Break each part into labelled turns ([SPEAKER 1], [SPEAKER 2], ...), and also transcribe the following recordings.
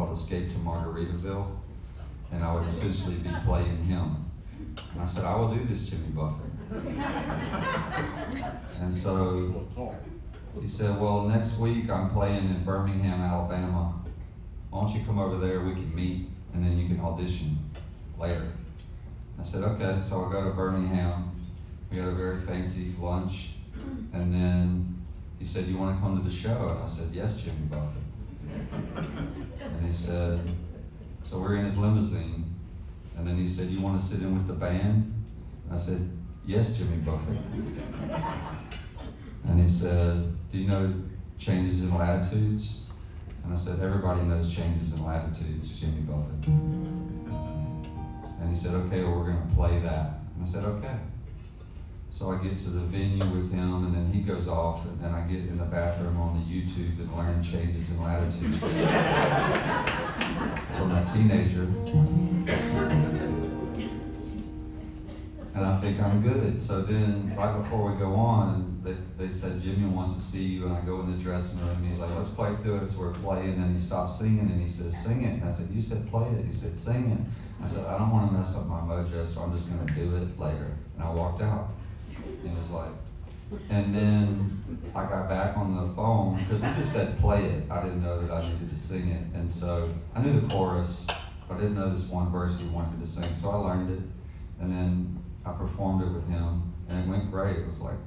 [SPEAKER 1] called Escape to Margaritaville, and I would essentially be playing him. And I said, I will do this, Jimmy Buffett. And so he said, well, next week I'm playing in Birmingham, Alabama. Why don't you come over there, we can meet, and then you can audition later. I said, okay. So I go to Birmingham. We had a very fancy lunch, and then he said, you want to come to the show? And I said, yes, Jimmy Buffett. And he said, so we're in his limousine, and then he said, you want to sit in with the band? And I said, yes, Jimmy Buffett. And he said, do you know Changes in Latitudes? And I said, everybody knows Changes in Latitudes, Jimmy Buffett. And he said, okay, well, we're going to play that. And I said, okay. So I get to the venue with him, and then he goes off, and then I get in the bathroom on the YouTube and learn Changes in Latitudes from a teenager. And I think I'm good. So then, right before we go on, they said, Jimmy wants to see you, and I go in the dressing room, and he's like, let's play through it. So we're playing, and he stops singing, and he says, sing it. And I said, you said play it. He said, sing it. I said, I don't want to mess up my mojo, so I'm just going to do it later. And I walked out. It was like, and then I got back on the phone, because he just said play it. I didn't know that I needed to sing it. And so I knew the chorus, but I didn't know this one verse he wanted me to sing. So I learned it, and then I performed it with him, and it went great. It was like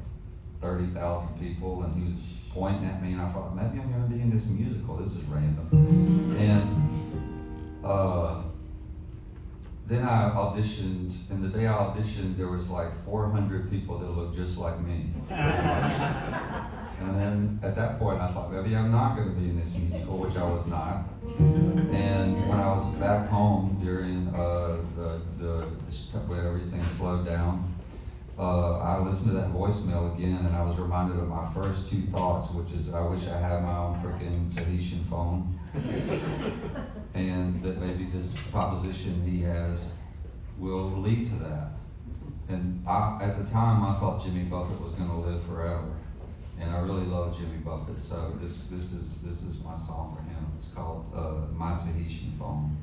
[SPEAKER 1] 30,000 people, and he was pointing at me, and I thought, maybe I'm going to be in this musical. This is random. And then I auditioned, and the day I auditioned, there was like 400 people that looked just like me, pretty much. And then at that point, I thought, maybe I'm not going to be in this musical, which I was not. And when I was back home during when everything slowed down, I listened to that voicemail again, and I was reminded of my first two thoughts, which is, I wish I had my own freaking Tahitian phone. And that maybe this proposition he has will lead to that. And at the time, I thought Jimmy Buffett was going to live forever, and I really love Jimmy Buffett. So this is my song for him. It's called My Tahitian Phone.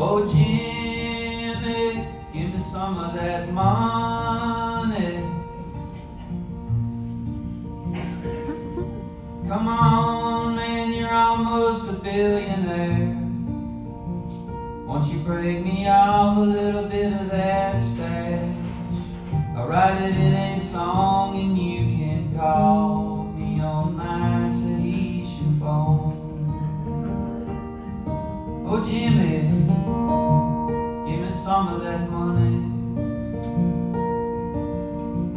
[SPEAKER 1] Oh, Jimmy, give me some of that money. Come on, man, you're almost a billionaire. Won't you break me off a little bit of that stash? I'll write it in a song, and you can call me on my Tahitian phone. Oh, Jimmy, give me some of that money.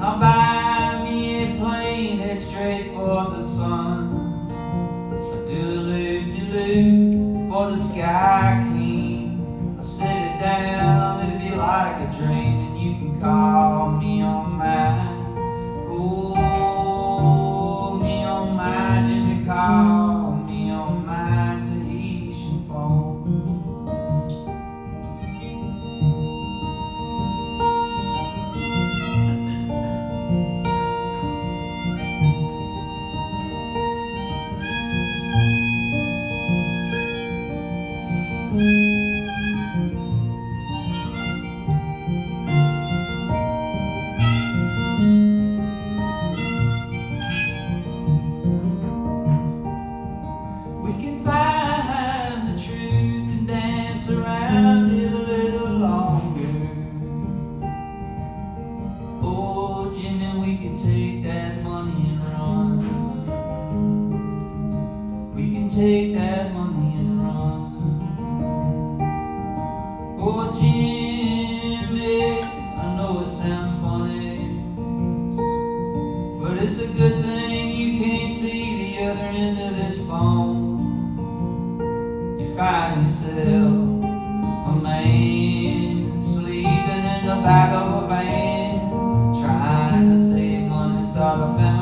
[SPEAKER 1] I'll buy me a plane, head straight for the sun. I'll do a loop-de-loop for the Sky King. I'll sit it down, it'll be like a dream, and you can call me on mine. Call me on my Jimmy, call me on my Tahitian phone. We can find the truth and dance around it a little longer. Oh, Jimmy, we can take that money and run. We can take that money and run. Oh, Jimmy, I know it sounds funny, but it's a good thing you can't see the other end of this phone. you find yourself a man sleeping in the back of a van, trying to save money, start a family.